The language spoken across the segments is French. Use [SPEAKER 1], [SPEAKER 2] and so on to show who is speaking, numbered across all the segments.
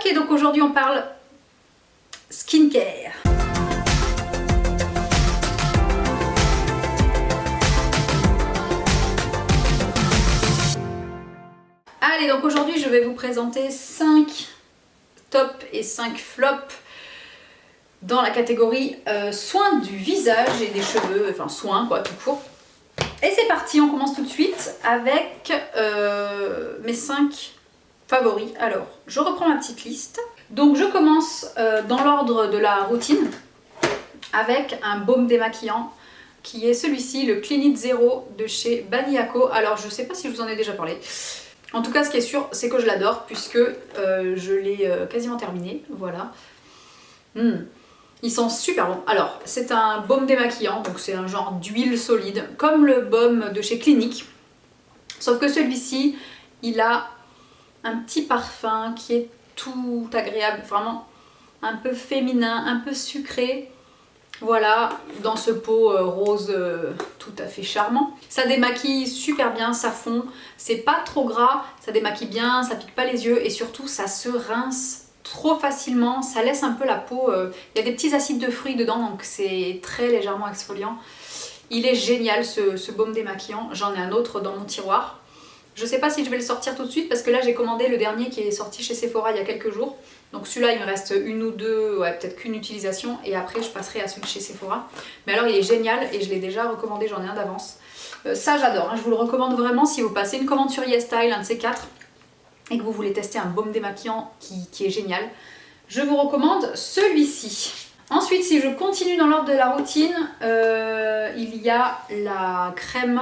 [SPEAKER 1] Ok, donc aujourd'hui on parle skincare. Allez, donc aujourd'hui je vais vous présenter 5 tops et 5 flops dans la catégorie soins du visage et des cheveux, enfin soins quoi, tout court. Et c'est parti, on commence tout de suite avec mes 5 favoris. Alors, je reprends ma petite liste. Donc je commence dans l'ordre de la routine avec un baume démaquillant qui est celui-ci, le Clinique Zero de chez Baniaco. Alors je sais pas si je vous en ai déjà parlé. En tout cas, ce qui est sûr, c'est que je l'adore puisque je l'ai quasiment terminé. Voilà. Ils sont super bons. Alors, c'est un baume démaquillant, donc c'est un genre d'huile solide, comme le baume de chez Clinique. Sauf que celui-ci, il a un petit parfum qui est tout agréable, vraiment un peu féminin, un peu sucré. Voilà, dans ce pot rose tout à fait charmant. Ça démaquille super bien, ça fond, c'est pas trop gras, ça démaquille bien, ça pique pas les yeux et surtout ça se rince trop facilement, ça laisse un peu la peau, il y a des petits acides de fruits dedans donc c'est très légèrement exfoliant. Il est génial ce baume démaquillant, j'en ai un autre dans mon tiroir. Je sais pas si je vais le sortir tout de suite parce que là j'ai commandé le dernier qui est sorti chez Sephora il y a quelques jours. Donc celui-là il me reste une ou deux, ouais, peut-être qu'une utilisation et après je passerai à celui de chez Sephora. Mais alors il est génial et je l'ai déjà recommandé, j'en ai un d'avance. Ça j'adore, hein, je vous le recommande vraiment si vous passez une commande sur YesStyle, un de ces 4, et que vous voulez tester un baume démaquillant qui est génial. Je vous recommande celui-ci. Ensuite, si je continue dans l'ordre de la routine, il y a la crème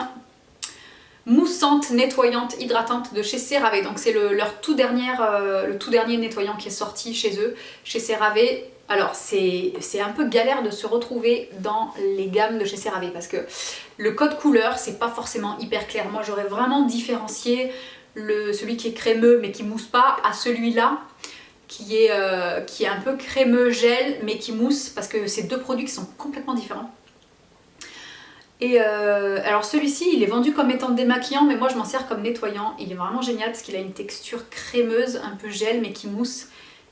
[SPEAKER 1] moussante, nettoyante, hydratante de chez CeraVe. Donc c'est le tout dernier nettoyant qui est sorti chez eux, chez CeraVe. Alors c'est un peu galère de se retrouver dans les gammes de chez CeraVe parce que le code couleur c'est pas forcément hyper clair. Moi j'aurais vraiment différencié celui qui est crémeux mais qui mousse pas à celui-là qui est un peu crémeux gel mais qui mousse parce que c'est deux produits qui sont complètement différents. Et alors celui-ci il est vendu comme étant démaquillant mais moi je m'en sers comme nettoyant. Il est vraiment génial parce qu'il a une texture crémeuse, un peu gel mais qui mousse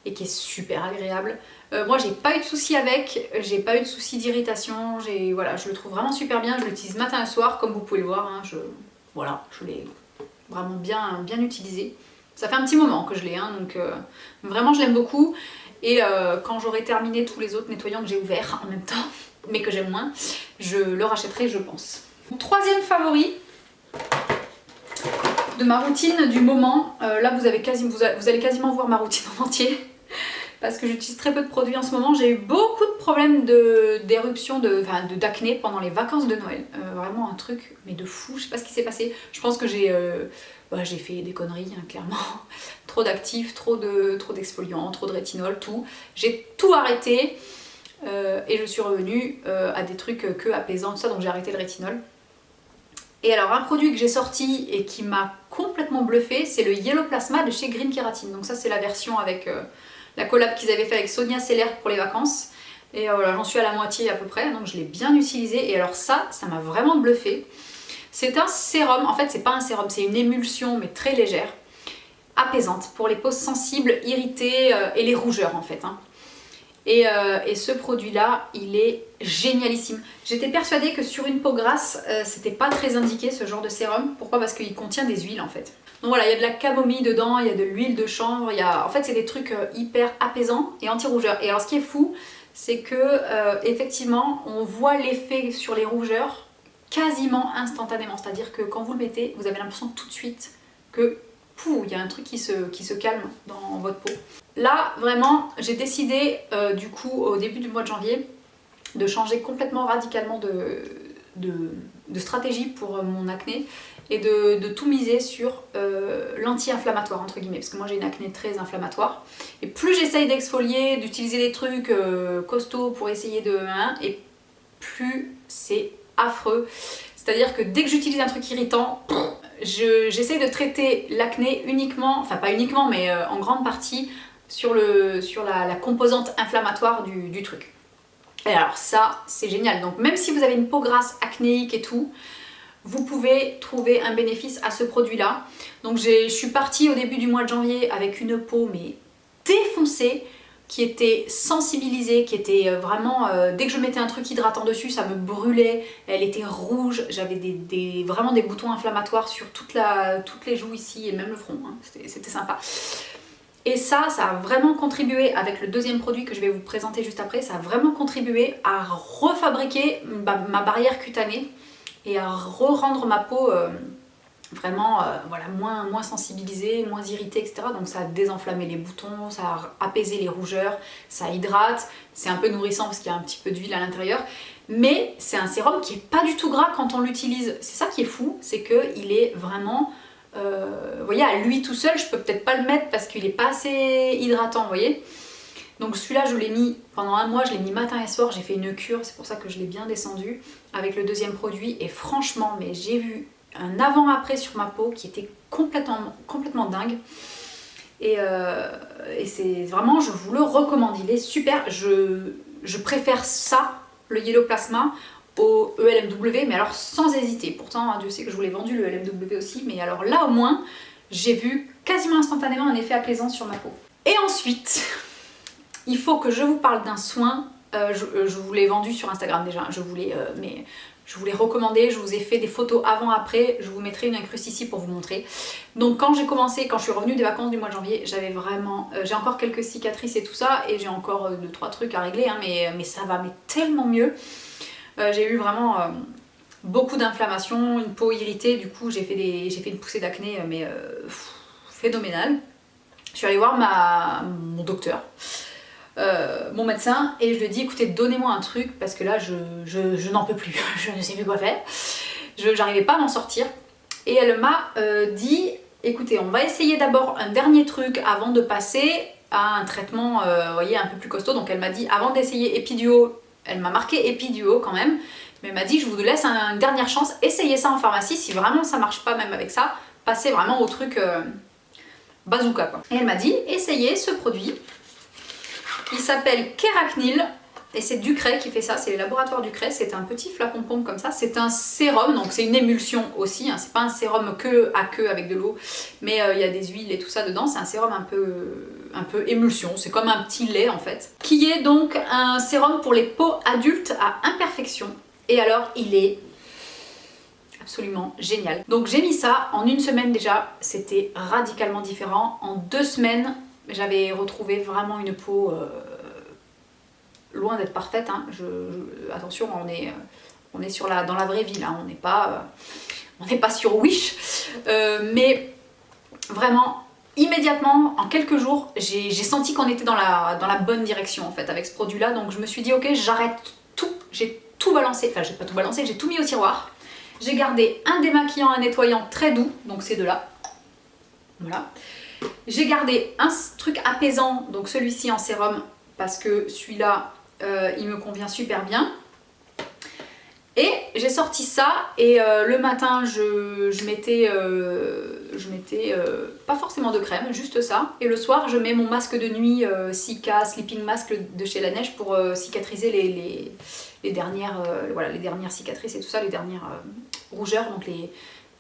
[SPEAKER 1] et qui est super agréable. Moi j'ai pas eu de soucis avec, j'ai pas eu de soucis d'irritation, voilà, je le trouve vraiment super bien, je l'utilise matin et soir comme vous pouvez le voir, hein, je l'ai vraiment bien utilisé. Ça fait un petit moment que je l'ai, hein, donc vraiment je l'aime beaucoup. Et quand j'aurai terminé tous les autres nettoyants que j'ai ouverts en même temps, mais que j'aime moins, je le rachèterai je pense. Troisième favori de ma routine du moment, là vous allez quasiment voir ma routine en entier parce que j'utilise très peu de produits en ce moment. J'ai eu beaucoup de problèmes d'éruption, d'acné pendant les vacances de Noël. Vraiment un truc mais de fou, je sais pas ce qui s'est passé. Je pense que j'ai fait des conneries, hein, clairement. Trop d'actifs, trop d'exfoliants, trop de rétinol, tout. J'ai tout arrêté. Et je suis revenue à des trucs que apaisants, tout ça, donc j'ai arrêté le rétinol. Et alors un produit que j'ai sorti et qui m'a complètement bluffé, c'est le Yellow Plasma de chez Green Keratin. Donc ça c'est la version avec la collab qu'ils avaient fait avec Sonia Seller pour les vacances. Et voilà, j'en suis à la moitié à peu près, donc je l'ai bien utilisé. Et alors ça m'a vraiment bluffé. C'est un sérum, en fait c'est pas un sérum, c'est une émulsion mais très légère, apaisante pour les peaux sensibles, irritées et les rougeurs en fait, hein. Et ce produit-là, il est génialissime. J'étais persuadée que sur une peau grasse, c'était pas très indiqué ce genre de sérum. Pourquoi? Parce qu'il contient des huiles en fait. Donc voilà, il y a de la camomille dedans, il y a de l'huile de chanvre, en fait c'est des trucs hyper apaisants et anti-rougeurs. Et alors ce qui est fou, c'est que effectivement, on voit l'effet sur les rougeurs quasiment instantanément. C'est-à-dire que quand vous le mettez, vous avez l'impression tout de suite que il y a un truc qui se calme dans votre peau. Là, vraiment, j'ai décidé du coup au début du mois de janvier de changer complètement radicalement de stratégie pour mon acné et de tout miser sur l'anti-inflammatoire entre guillemets, parce que moi j'ai une acné très inflammatoire et plus j'essaye d'exfolier, d'utiliser des trucs costauds pour essayer et plus c'est affreux. C'est-à-dire que dès que j'utilise un truc irritant, j'essaie de traiter l'acné uniquement, enfin pas uniquement mais en grande partie sur la composante inflammatoire du truc. Et alors ça c'est génial, donc même si vous avez une peau grasse acnéique et tout, vous pouvez trouver un bénéfice à ce produit là. Donc je suis partie au début du mois de janvier avec une peau mais défoncée, qui était sensibilisée, qui était vraiment... dès que je mettais un truc hydratant dessus, ça me brûlait, elle était rouge, j'avais vraiment des boutons inflammatoires sur toutes les joues ici et même le front, hein. C'était sympa. Et ça a vraiment contribué, avec le deuxième produit que je vais vous présenter juste après, ça a vraiment contribué à refabriquer ma barrière cutanée et à re-rendre ma peau vraiment voilà, moins sensibilisée, moins irritée, etc. Donc ça a désenflammé les boutons, ça a apaisé les rougeurs, ça hydrate, c'est un peu nourrissant parce qu'il y a un petit peu d'huile à l'intérieur. Mais c'est un sérum qui n'est pas du tout gras quand on l'utilise. C'est ça qui est fou, c'est qu'il est vraiment... vous voyez, à lui tout seul, je peux peut-être pas le mettre parce qu'il n'est pas assez hydratant, vous voyez. Donc celui-là, je l'ai mis pendant un mois, je l'ai mis matin et soir, j'ai fait une cure, c'est pour ça que je l'ai bien descendu avec le deuxième produit. Et franchement, mais j'ai vu un avant-après sur ma peau qui était complètement dingue. Et c'est vraiment, je vous le recommande, il est super. Je préfère ça, le Yellow Plasma, au ELMW, mais alors sans hésiter. Pourtant, Dieu sait que je vous l'ai vendu le ELMW aussi, mais alors là au moins, j'ai vu quasiment instantanément un effet apaisant sur ma peau. Et ensuite, il faut que je vous parle d'un soin. Je vous l'ai vendu sur Instagram déjà, mais je vous l'ai recommandé, je vous ai fait des photos avant-après, je vous mettrai une incruste ici pour vous montrer. Donc quand j'ai commencé, quand je suis revenue des vacances du mois de janvier, j'avais vraiment... j'ai encore quelques cicatrices et tout ça, et j'ai encore 2-3 trucs à régler, hein, mais ça va mais tellement mieux. J'ai eu vraiment beaucoup d'inflammation, une peau irritée, du coup j'ai fait une poussée d'acné, mais phénoménale. Je suis allée voir mon docteur. Mon médecin, et je lui ai dit écoutez, donnez-moi un truc parce que là je n'en peux plus, je ne sais plus quoi faire, j'arrivais pas à m'en sortir. Et elle m'a dit écoutez, on va essayer d'abord un dernier truc avant de passer à un traitement vous voyez, un peu plus costaud. Donc elle m'a dit avant d'essayer Epiduo, elle m'a marqué Epiduo quand même, mais elle m'a dit je vous laisse une dernière chance, essayez ça en pharmacie, si vraiment ça marche pas même avec ça, passez vraiment au truc bazooka quoi. Et elle m'a dit essayez ce produit. Il s'appelle Keraxnil et c'est Ducray qui fait ça, c'est les laboratoires Ducray, c'est un petit flacon pompe comme ça, c'est un sérum, donc c'est une émulsion aussi, hein. C'est pas un sérum à queue avec de l'eau, mais il y a des huiles et tout ça dedans, c'est un sérum un peu émulsion, c'est comme un petit lait en fait, qui est donc un sérum pour les peaux adultes à imperfection. Et alors il est absolument génial. Donc j'ai mis ça en une semaine déjà, c'était radicalement différent, en 2 semaines, j'avais retrouvé vraiment une peau loin d'être parfaite, hein. Attention, on est dans la vraie vie là, on n'est pas sur Wish, mais vraiment immédiatement, en quelques jours, j'ai senti qu'on était dans la bonne direction en fait avec ce produit là. Donc je me suis dit ok, j'arrête tout, j'ai tout balancé, enfin j'ai pas tout balancé, j'ai tout mis au tiroir. J'ai gardé un démaquillant, un nettoyant très doux, donc ces deux-là, voilà. J'ai gardé un truc apaisant, donc celui-ci en sérum, parce que celui-là, il me convient super bien. Et j'ai sorti ça, et le matin, je mettais pas forcément de crème, juste ça. Et le soir, je mets mon masque de nuit Sika Sleeping Mask de chez Laneige pour cicatriser les dernières cicatrices et tout ça, les dernières rougeurs, donc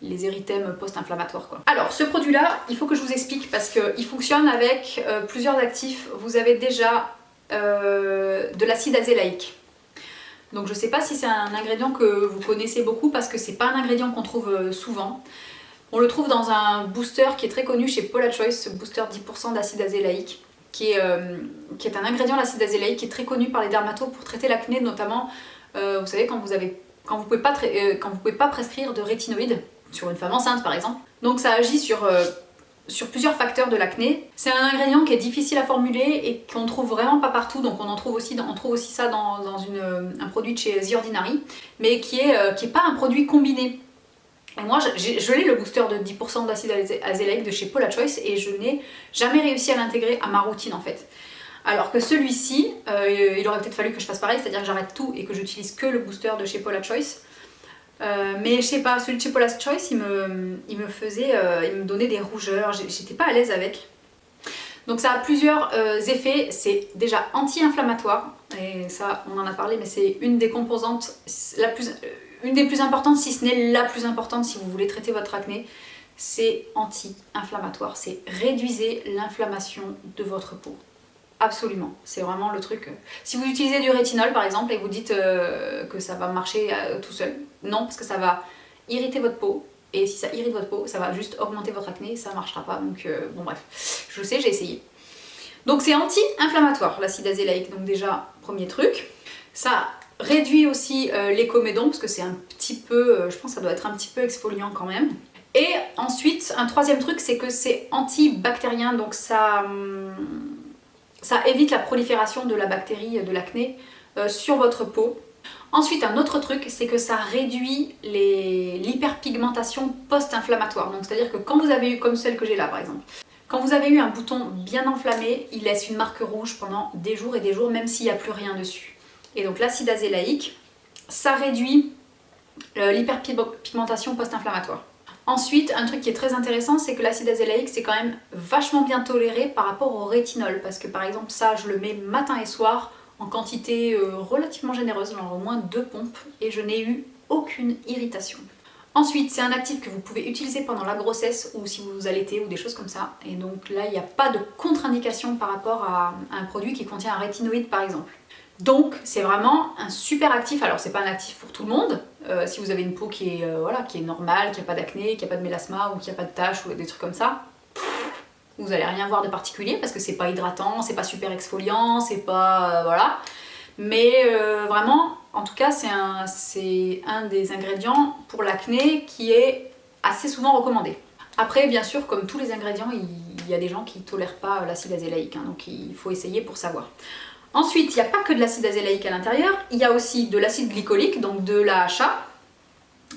[SPEAKER 1] les érythèmes post-inflammatoires quoi. Alors ce produit là, il faut que je vous explique parce qu'il fonctionne avec plusieurs actifs. Vous avez déjà de l'acide azélaïque. Donc je sais pas si c'est un ingrédient que vous connaissez beaucoup parce que c'est pas un ingrédient qu'on trouve souvent. On le trouve dans un booster qui est très connu chez Paula Choice, ce booster 10% d'acide azélaïque, qui est un ingrédient, l'acide azélaïque, qui est très connu par les dermatos pour traiter l'acné notamment. Vous savez quand vous pouvez pas prescrire de rétinoïdes sur une femme enceinte par exemple. Donc ça agit sur plusieurs facteurs de l'acné. C'est un ingrédient qui est difficile à formuler et qu'on trouve vraiment pas partout, donc on trouve aussi ça dans un produit de chez The Ordinary, mais qui est pas un produit combiné. Et moi je l'ai, le booster de 10% d'acide azélaïque de chez Paula Choice, et je n'ai jamais réussi à l'intégrer à ma routine en fait. Alors que celui-ci, il aurait peut-être fallu que je fasse pareil, c'est-à-dire que j'arrête tout et que j'utilise que le booster de chez Paula Choice. Mais je sais pas, celui de chez Paula Choice, il me donnait des rougeurs, j'étais pas à l'aise avec. Donc ça a plusieurs effets. C'est déjà anti-inflammatoire, et ça on en a parlé, mais c'est une des composantes, une des plus importantes, si ce n'est la plus importante si vous voulez traiter votre acné. c'est anti-inflammatoire, c'est réduisez l'inflammation de votre peau. Absolument, c'est vraiment le truc. Si vous utilisez du rétinol par exemple et vous dites que ça va marcher tout seul, non, parce que ça va irriter votre peau. Et si ça irrite votre peau, ça va juste augmenter votre acné, ça marchera pas. Donc bon bref, je sais, j'ai essayé. Donc c'est anti-inflammatoire l'acide azélaïque, donc déjà premier truc. Ça réduit aussi les comédons parce que c'est un petit peu, je pense que ça doit être un petit peu exfoliant quand même. Et ensuite, un troisième truc, c'est que c'est antibactérien, donc ça évite la prolifération de la bactérie de l'acné sur votre peau. Ensuite, un autre truc, c'est que ça réduit l'hyperpigmentation post-inflammatoire. Donc c'est-à-dire que quand vous avez eu, comme celle que j'ai là par exemple, quand vous avez eu un bouton bien enflammé, il laisse une marque rouge pendant des jours et des jours, même s'il n'y a plus rien dessus. Et donc l'acide azélaïque, ça réduit l'hyperpigmentation post-inflammatoire. Ensuite, un truc qui est très intéressant, c'est que l'acide azélaïque, c'est quand même vachement bien toléré par rapport au rétinol. Parce que par exemple, ça, je le mets matin et soir en quantité relativement généreuse, genre au moins 2 pompes, et je n'ai eu aucune irritation. Ensuite, c'est un actif que vous pouvez utiliser pendant la grossesse ou si vous allaitez ou des choses comme ça. Et donc là, il n'y a pas de contre-indication par rapport à un produit qui contient un rétinoïde par exemple. Donc c'est vraiment un super actif. Alors c'est pas un actif pour tout le monde. Si vous avez une peau qui est normale, qui n'a pas d'acné, qui n'a pas de mélasma ou qui n'a pas de taches ou des trucs comme ça, vous n'allez rien voir de particulier parce que c'est pas hydratant, c'est pas super exfoliant, c'est pas... voilà. Mais vraiment, en tout cas, c'est un des ingrédients pour l'acné qui est assez souvent recommandé. Après, bien sûr, comme tous les ingrédients, il y a des gens qui ne tolèrent pas l'acide azélaïque, hein, donc il faut essayer pour savoir. Ensuite, il n'y a pas que de l'acide azélaïque à l'intérieur, il y a aussi de l'acide glycolique, donc de l'AHA.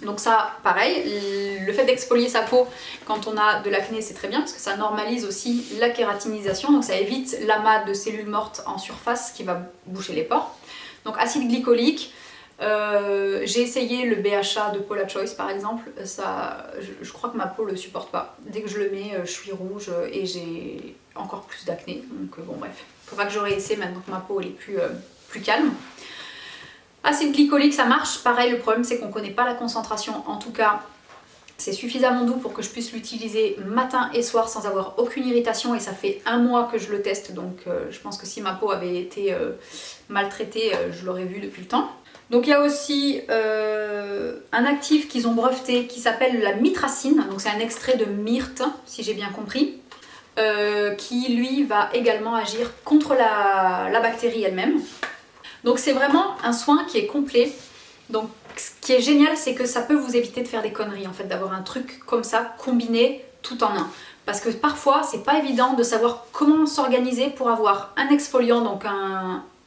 [SPEAKER 1] Donc ça, pareil, le fait d'exfolier sa peau quand on a de l'acné, c'est très bien parce que ça normalise aussi la kératinisation, donc ça évite l'amas de cellules mortes en surface qui va boucher les pores. Donc acide glycolique, j'ai essayé le BHA de Paula Choice par exemple, ça, je crois que ma peau le supporte pas. Dès que je le mets, je suis rouge et j'ai encore plus d'acné, donc bon bref. Faudra que je réessaye maintenant que ma peau elle est plus calme. Acide glycolique, ça marche. Pareil, le problème c'est qu'on ne connaît pas la concentration. En tout cas, c'est suffisamment doux pour que je puisse l'utiliser matin et soir sans avoir aucune irritation. Et ça fait 1 mois que je le teste. Donc je pense que si ma peau avait été maltraitée, je l'aurais vu depuis le temps. Donc il y a aussi un actif qu'ils ont breveté qui s'appelle la mitracine. Donc c'est un extrait de myrte, si j'ai bien compris. Qui lui va également agir contre la bactérie elle-même. Donc c'est vraiment un soin qui est complet. Donc ce qui est génial, c'est que ça peut vous éviter de faire des conneries en fait, d'avoir un truc comme ça combiné tout en un. Parce que parfois c'est pas évident de savoir comment s'organiser pour avoir un exfoliant, donc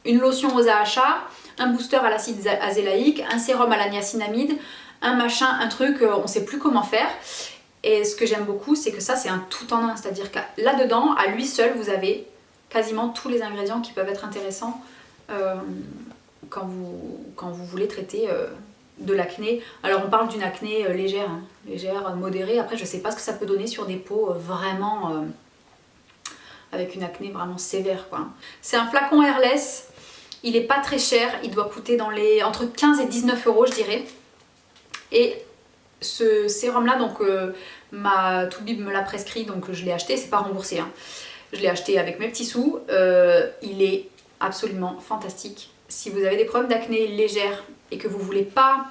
[SPEAKER 1] une lotion aux AHA, un booster à l'acide azélaïque, un sérum à la niacinamide, un machin, un truc, on sait plus comment faire. Et ce que j'aime beaucoup, c'est que ça, c'est un tout en un. C'est-à-dire que là-dedans, à lui seul, vous avez quasiment tous les ingrédients qui peuvent être intéressants quand vous voulez traiter de l'acné. Alors, on parle d'une acné légère, hein, légère, modérée. Après, je sais pas ce que ça peut donner sur des peaux vraiment... avec une acné vraiment sévère, quoi. C'est un flacon airless. Il est pas très cher. Il doit coûter entre 15 et 19 €, je dirais. Et ce sérum-là, donc... ma Toubib me l'a prescrit, donc je l'ai acheté, c'est pas remboursé, hein. Je l'ai acheté avec mes petits sous, il est absolument fantastique. Si vous avez des problèmes d'acné légère et que vous voulez pas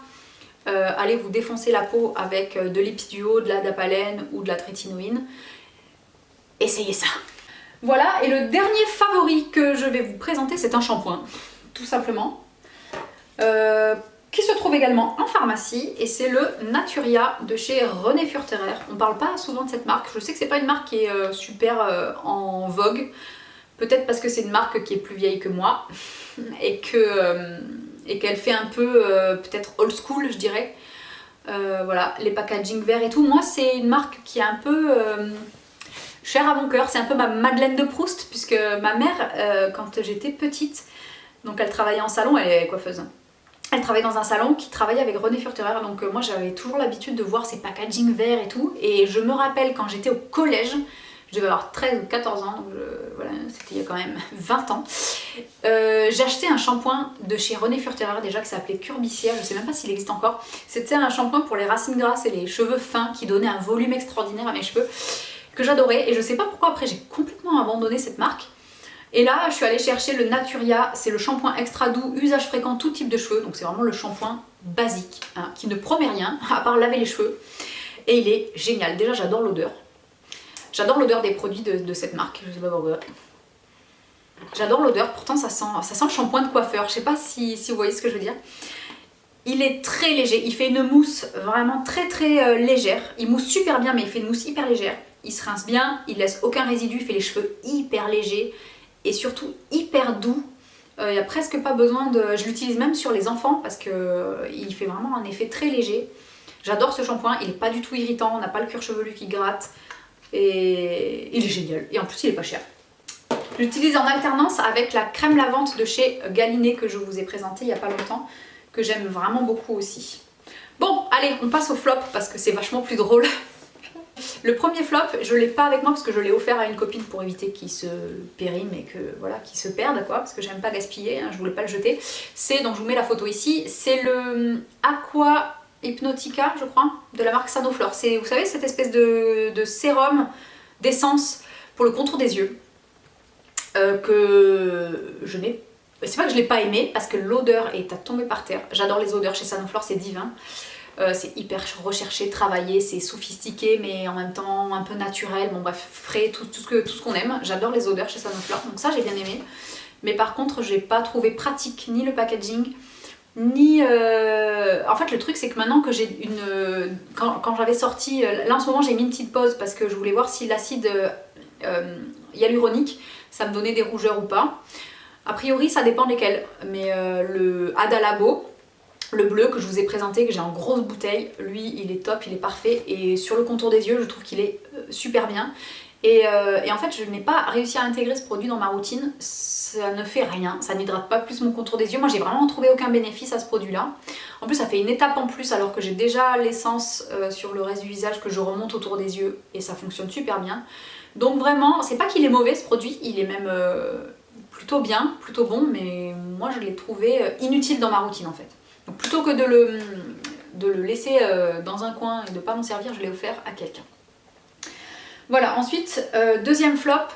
[SPEAKER 1] aller vous défoncer la peau avec de l'Ipsduo, de la Dapalène ou de la trétinoïne, essayez ça. Voilà, et le dernier favori que je vais vous présenter, c'est un shampoing, tout simplement. Qui se trouve également en pharmacie et c'est le Naturia de chez René Furterer. On parle pas souvent de cette marque, je sais que c'est pas une marque qui est super en vogue, peut-être parce que c'est une marque qui est plus vieille que moi et qu'elle fait un peu peut-être old school je dirais. Voilà, les packaging verts et tout. Moi c'est une marque qui est un peu chère à mon cœur, c'est un peu ma Madeleine de Proust puisque ma mère quand j'étais petite, donc elle travaillait en salon, elle est coiffeuse. Elle travaillait dans un salon qui travaillait avec René Furterer, donc moi j'avais toujours l'habitude de voir ces packaging verts et tout, et je me rappelle quand j'étais au collège, je devais avoir 13 ou 14 ans, donc voilà, c'était il y a quand même 20 ans, J'ai acheté un shampoing de chez René Furterer déjà qui s'appelait Curbicière, je sais même pas s'il existe encore. C'était un shampoing pour les racines grasses et les cheveux fins qui donnait un volume extraordinaire à mes cheveux que j'adorais, et je sais pas pourquoi après j'ai complètement abandonné cette marque. Et là je suis allée chercher le Naturia, c'est le shampoing extra doux, usage fréquent, tout type de cheveux, donc c'est vraiment le shampoing basique hein, qui ne promet rien à part laver les cheveux, et il est génial. Déjà j'adore l'odeur. J'adore l'odeur des produits de cette marque, je sais pas pourquoi. J'adore l'odeur, pourtant ça sent le shampoing de coiffeur, je sais pas si vous voyez ce que je veux dire. Il est très léger, il fait une mousse vraiment très légère. Il mousse super bien mais il fait une mousse hyper légère. Il se rince bien, il laisse aucun résidu, il fait les cheveux hyper légers et surtout hyper doux. Il n'y a presque pas besoin de... Je l'utilise même sur les enfants parce qu'il fait vraiment un effet très léger. J'adore ce shampoing, il n'est pas du tout irritant, on n'a pas le cuir chevelu qui gratte. Et il est génial, et en plus il est pas cher. Je l'utilise en alternance avec la crème lavante de chez Galiné que je vous ai présentée il n'y a pas longtemps, que j'aime vraiment beaucoup aussi. Bon, allez, on passe au flop parce que c'est vachement plus drôle. Le premier flop, je l'ai pas avec moi parce que je l'ai offert à une copine pour éviter qu'il se périme et que voilà, qu'il se perde quoi, parce que j'aime pas gaspiller, hein, je voulais pas le jeter. C'est, donc je vous mets la photo ici, c'est le Aqua Hypnotica, je crois, de la marque Sanoflore. C'est, vous savez, cette espèce de sérum d'essence pour le contour des yeux que je n'ai... C'est pas que je l'ai pas aimé, parce que l'odeur est à tomber par terre. J'adore les odeurs chez Sanoflore, c'est divin. C'est hyper recherché, travaillé, c'est sophistiqué, mais en même temps un peu naturel. Bon bref, frais, tout ce qu'on aime. J'adore les odeurs chez Sanoflore, donc ça j'ai bien aimé. Mais par contre, j'ai pas trouvé pratique ni le packaging, ni... En fait le truc c'est que maintenant que j'ai une... Quand j'avais sorti... Là en ce moment j'ai mis une petite pause parce que je voulais voir si l'acide hyaluronique ça me donnait des rougeurs ou pas. A priori ça dépend lesquels, mais le Adalabo, le bleu que je vous ai présenté, que j'ai en grosse bouteille, lui il est top, il est parfait, et sur le contour des yeux je trouve qu'il est super bien. Et en fait je n'ai pas réussi à intégrer ce produit dans ma routine, ça ne fait rien, ça n'hydrate pas plus mon contour des yeux. Moi j'ai vraiment trouvé aucun bénéfice à ce produit là. En plus ça fait une étape en plus alors que j'ai déjà l'essence sur le reste du visage que je remonte autour des yeux et ça fonctionne super bien. Donc vraiment, c'est pas qu'il est mauvais ce produit, il est même plutôt bien, plutôt bon, mais moi je l'ai trouvé inutile dans ma routine en fait. Donc plutôt que de le laisser dans un coin et de pas m'en servir, je l'ai offert à quelqu'un. Voilà, ensuite, deuxième flop,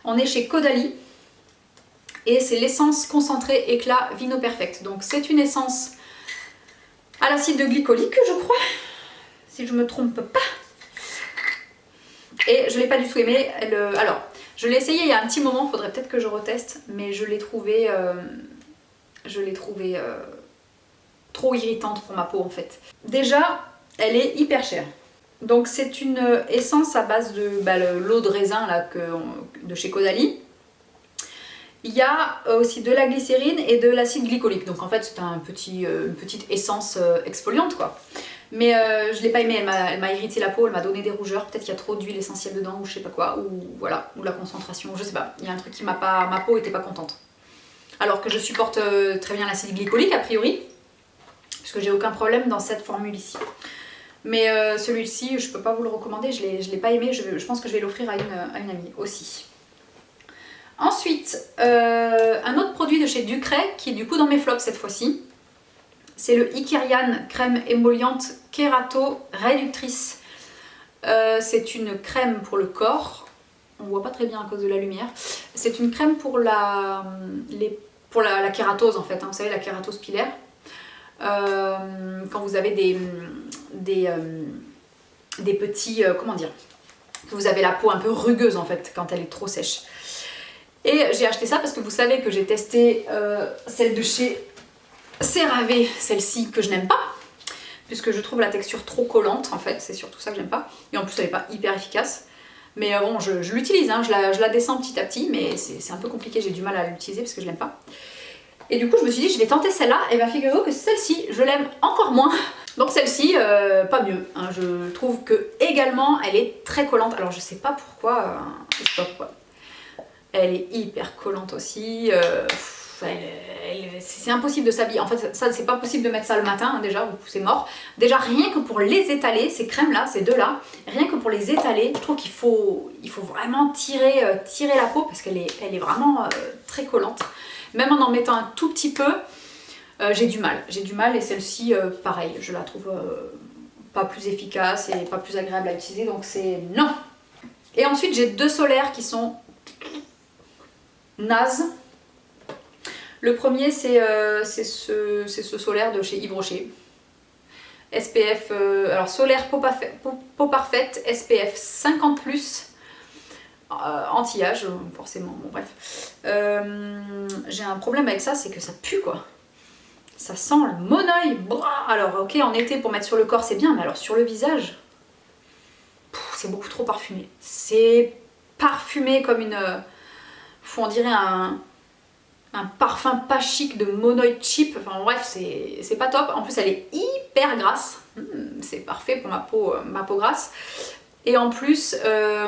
[SPEAKER 1] on est chez Caudalie et c'est l'essence concentrée éclat Vino Perfect. Donc c'est une essence à l'acide glycolique, je crois, si je me trompe pas. Et je l'ai pas du tout aimé. Alors, je l'ai essayé il y a un petit moment, faudrait peut-être que je reteste, mais je l'ai trouvée trop irritante pour ma peau en fait. Déjà, elle est hyper chère. Donc c'est une essence à base de l'eau de raisin là, de chez Caudalie. Il y a aussi de la glycérine et de l'acide glycolique. Donc en fait c'est une petite essence exfoliante quoi. Mais je l'ai pas aimée, elle m'a irrité la peau, elle m'a donné des rougeurs, peut-être qu'il y a trop d'huile essentielle dedans ou je sais pas quoi, ou voilà, ou la concentration, je sais pas. Il y a un truc qui m'a pas... ma peau était pas contente. Alors que je supporte très bien l'acide glycolique a priori, puisque j'ai aucun problème dans cette formule ici. Mais celui-ci, je peux pas vous le recommander, je l'ai pas aimé, je pense que je vais l'offrir à une amie aussi. Ensuite, un autre produit de chez Ducray, qui est du coup dans mes flops cette fois-ci. C'est le Ikerian crème émolliente kérato réductrice. C'est une crème pour le corps. On voit pas très bien à cause de la lumière. C'est une crème pour la kératose en fait. Hein. Vous savez, la kératose pilaire. Quand vous avez des petits... comment dire, que vous avez la peau un peu rugueuse en fait quand elle est trop sèche. Et j'ai acheté ça parce que vous savez que j'ai testé celle de chez CeraVe, celle-ci que je n'aime pas, puisque je trouve la texture trop collante en fait, c'est surtout ça que j'aime pas. Et en plus elle n'est pas hyper efficace. Mais bon, je l'utilise, hein, je la descends petit à petit, mais c'est un peu compliqué, j'ai du mal à l'utiliser parce que je l'aime pas. Et du coup je me suis dit je vais tenter celle-là, et bien figurez-vous que celle-ci je l'aime encore moins. Donc celle-ci, pas mieux, hein. Je trouve que également elle est très collante, alors je sais pas pourquoi, elle est hyper collante aussi, c'est impossible de s'habiller. En fait, ça c'est pas possible de mettre ça le matin, hein, déjà, c'est mort. Déjà, rien que pour les étaler, ces crèmes-là, ces deux-là, rien que pour les étaler, je trouve qu'il faut vraiment tirer la peau parce qu'elle est vraiment très collante. Même en mettant un tout petit peu, j'ai du mal. Et celle-ci, pareil, je la trouve pas plus efficace et pas plus agréable à utiliser, donc c'est non. Et ensuite, j'ai deux solaires qui sont nazes. Le premier, c'est ce solaire de chez Yves Rocher. SPF, alors solaire peau parfaite, SPF 50+, anti-âge, forcément, bon bref. J'ai un problème avec ça, c'est que ça pue quoi. Ça sent le monoeil. Alors ok, en été pour mettre sur le corps c'est bien, mais alors sur le visage, c'est beaucoup trop parfumé. C'est parfumé comme une... on dirait un parfum pas chic de monoeil cheap. Enfin bref, c'est pas top. En plus elle est hyper grasse. C'est parfait pour ma peau grasse. Et en plus,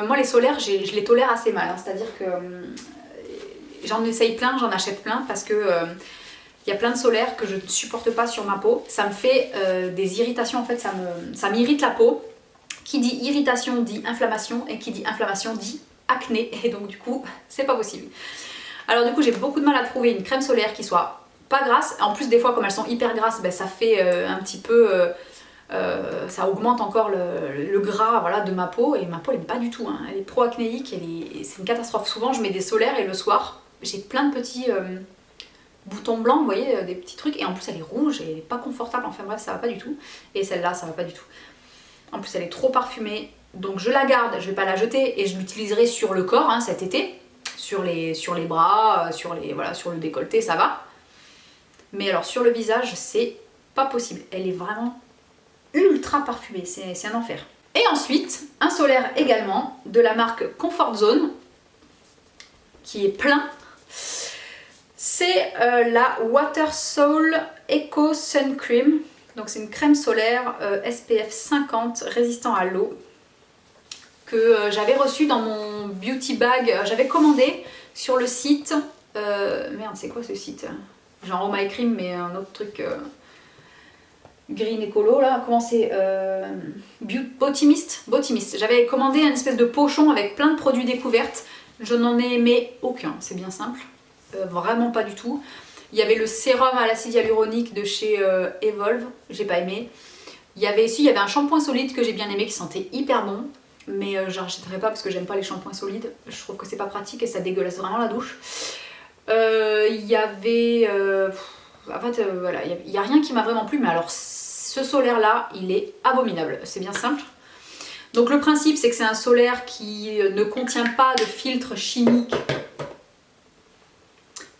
[SPEAKER 1] moi les solaires, je les tolère assez mal. Hein. C'est-à-dire que j'en essaye plein, j'en achète plein parce que il y a plein de solaires que je ne supporte pas sur ma peau. Ça me fait des irritations, en fait, ça m'irrite la peau. Qui dit irritation dit inflammation, et qui dit inflammation dit acné. Et donc du coup, c'est pas possible. Alors du coup, j'ai beaucoup de mal à trouver une crème solaire qui soit pas grasse. En plus, des fois, comme elles sont hyper grasses, ben, ça fait un petit peu... ça augmente encore le gras voilà, de ma peau. Et ma peau, elle n'est pas du tout. Hein. Elle est pro-acnéique, c'est une catastrophe. Souvent, je mets des solaires et le soir, j'ai plein de petits... boutons blancs, vous voyez, des petits trucs, et en plus elle est rouge et elle est pas confortable, enfin bref, ça va pas du tout. Et celle-là, ça va pas du tout. En plus, elle est trop parfumée, donc je la garde, je vais pas la jeter et je l'utiliserai sur le corps hein, cet été, sur les bras, sur le décolleté, ça va. Mais alors sur le visage, c'est pas possible. Elle est vraiment ultra parfumée, c'est un enfer. Et ensuite, un solaire également de la marque Comfort Zone, qui est plein. C'est la Water Soul Eco Sun Cream. Donc c'est une crème solaire SPF 50 résistant à l'eau que j'avais reçue dans mon beauty bag. J'avais commandé sur le site. Merde, c'est quoi ce site? Genre Oh My Cream, mais un autre truc green écolo là. Comment c'est Botimist. J'avais commandé une espèce de pochon avec plein de produits découvertes. Je n'en ai aimé aucun, c'est bien simple. Vraiment pas du tout. Il y avait le sérum à l'acide hyaluronique de chez Evolve, j'ai pas aimé. Il y avait un shampoing solide que j'ai bien aimé qui sentait hyper bon, mais je rachèterai pas parce que j'aime pas les shampoings solides. Je trouve que c'est pas pratique et ça dégueulasse vraiment la douche. Il y avait... en fait, voilà, il y a rien qui m'a vraiment plu, mais alors ce solaire là, il est abominable, c'est bien simple. Donc le principe c'est que c'est un solaire qui ne contient pas de filtre chimique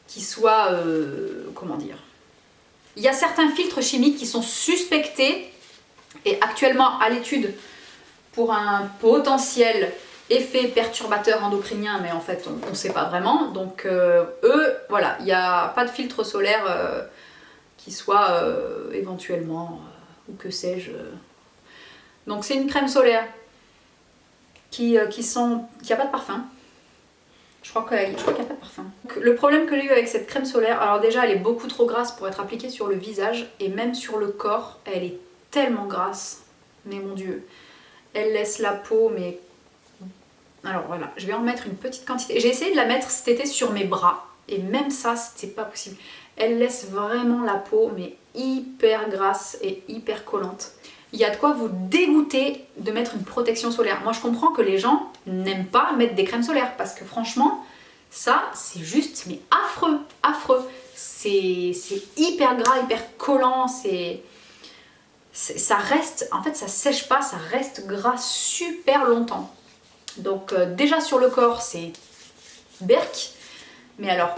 [SPEAKER 1] qui soit, comment dire, il y a certains filtres chimiques qui sont suspectés et actuellement à l'étude pour un potentiel effet perturbateur endocrinien, mais en fait on ne sait pas vraiment. Donc eux, voilà, il n'y a pas de filtre solaire qui soit éventuellement, ou que sais-je. Donc c'est une crème solaire qui n'a pas de parfum. Je crois qu'il n'y a pas de parfum. Donc, le problème que j'ai eu avec cette crème solaire, alors déjà elle est beaucoup trop grasse pour être appliquée sur le visage et même sur le corps, elle est tellement grasse, mais mon dieu, elle laisse la peau, mais... Alors voilà, je vais en mettre une petite quantité. J'ai essayé de la mettre cet été sur mes bras et même ça, c'était pas possible. Elle laisse vraiment la peau, mais hyper grasse et hyper collante. Il y a de quoi vous dégoûter de mettre une protection solaire. Moi je comprends que les gens n'aiment pas mettre des crèmes solaires parce que franchement ça c'est juste mais affreux. C'est hyper gras, hyper collant, ça reste, en fait ça sèche pas, ça reste gras super longtemps. Donc déjà sur le corps c'est berk, mais alors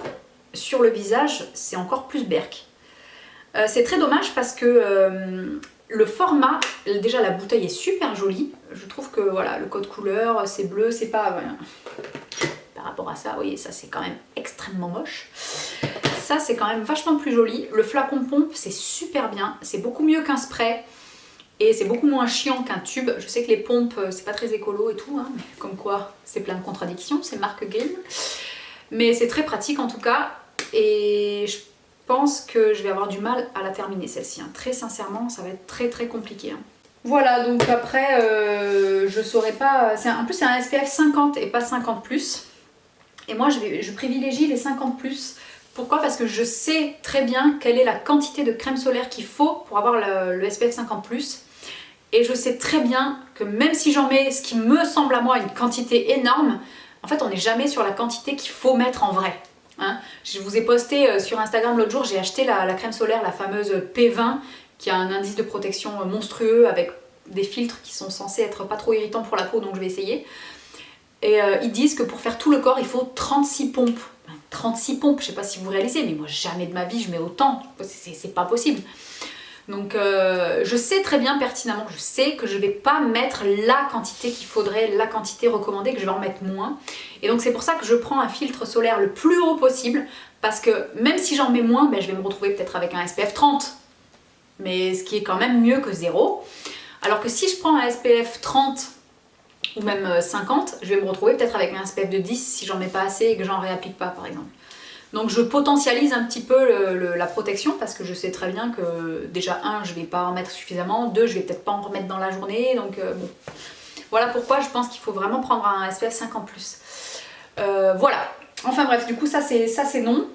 [SPEAKER 1] sur le visage c'est encore plus berk. C'est très dommage parce que le format, déjà la bouteille est super jolie. Je trouve que voilà, le code couleur, c'est bleu, c'est pas... Voilà. Par rapport à ça, vous voyez, ça c'est quand même extrêmement moche. Ça c'est quand même vachement plus joli. Le flacon pompe, c'est super bien. C'est beaucoup mieux qu'un spray. Et c'est beaucoup moins chiant qu'un tube. Je sais que les pompes, c'est pas très écolo et tout. Hein, mais comme quoi, c'est plein de contradictions, c'est marque Green. Mais c'est très pratique en tout cas. et je pense que je vais avoir du mal à la terminer celle-ci. Hein. Très sincèrement, ça va être très compliqué. Hein. Voilà, donc après, je saurais pas... En plus, c'est un SPF 50 et pas 50+. Et moi, je privilégie les 50+. Pourquoi? Parce que je sais très bien quelle est la quantité de crème solaire qu'il faut pour avoir le SPF 50+. Et je sais très bien que même si j'en mets ce qui me semble à moi une quantité énorme, en fait, on n'est jamais sur la quantité qu'il faut mettre en vrai. Hein, je vous ai posté sur Instagram l'autre jour, j'ai acheté la crème solaire, la fameuse P20, qui a un indice de protection monstrueux avec des filtres qui sont censés être pas trop irritants pour la peau, donc je vais essayer. Et ils disent que pour faire tout le corps, il faut 36 pompes. 36 pompes, je sais pas si vous réalisez, mais moi jamais de ma vie je mets autant, c'est pas possible. Donc je sais très bien pertinemment, je sais que je vais pas mettre la quantité qu'il faudrait, la quantité recommandée, que je vais en mettre moins. Et donc c'est pour ça que je prends un filtre solaire le plus haut possible, parce que même si j'en mets moins, ben, je vais me retrouver peut-être avec un SPF 30, mais ce qui est quand même mieux que 0. Alors que si je prends un SPF 30 ou même 50, je vais me retrouver peut-être avec un SPF de 10 si j'en mets pas assez et que j'en réapplique pas par exemple. Donc je potentialise un petit peu la protection parce que je sais très bien que déjà 1, je vais pas en mettre suffisamment, 2, je vais peut-être pas en remettre dans la journée, donc bon. Voilà pourquoi je pense qu'il faut vraiment prendre un SPF 50+. Voilà, enfin bref, du coup ça c'est non.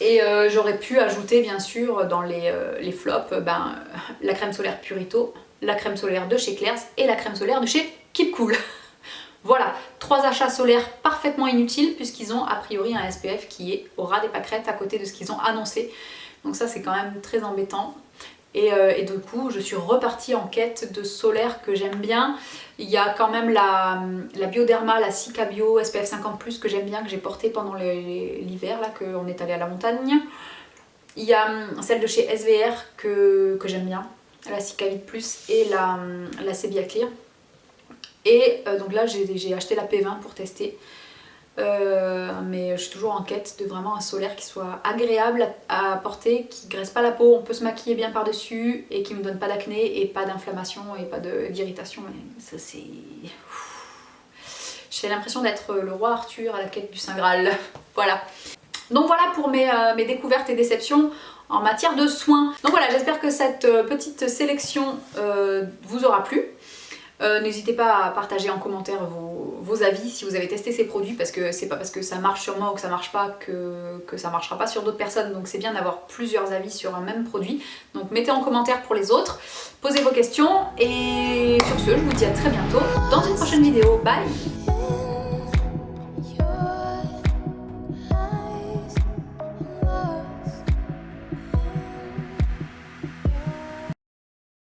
[SPEAKER 1] Et j'aurais pu ajouter bien sûr dans les flops la crème solaire Purito, la crème solaire de chez Claire's et la crème solaire de chez Keep Cool. Voilà, 3 achats solaires parfaitement inutiles puisqu'ils ont a priori un SPF qui est au ras des pâquerettes à côté de ce qu'ils ont annoncé. Donc ça c'est quand même très embêtant. Et du coup je suis repartie en quête de solaire que j'aime bien. Il y a quand même la Bioderma, la Cica Bio SPF 50+, que j'aime bien, que j'ai portée pendant l'hiver là, qu'on est allé à la montagne. Il y a celle de chez SVR que j'aime bien, la Cica Vit Plus et la Sebia Clear. Et donc là j'ai acheté la P20 pour tester, mais je suis toujours en quête de vraiment un solaire qui soit agréable à porter, qui graisse pas la peau, on peut se maquiller bien par dessus et qui me donne pas d'acné et pas d'inflammation et pas d'irritation. Ça c'est... J'ai l'impression d'être le roi Arthur à la quête du Saint Graal. Voilà. Donc voilà pour mes découvertes et déceptions en matière de soins. Donc voilà, j'espère que cette petite sélection vous aura plu. N'hésitez pas à partager en commentaire vos avis si vous avez testé ces produits, parce que c'est pas parce que ça marche sur moi ou que ça marche pas que ça marchera pas sur d'autres personnes, donc c'est bien d'avoir plusieurs avis sur un même produit. Donc mettez en commentaire pour les autres, posez vos questions et sur ce je vous dis à très bientôt dans une prochaine vidéo. Bye!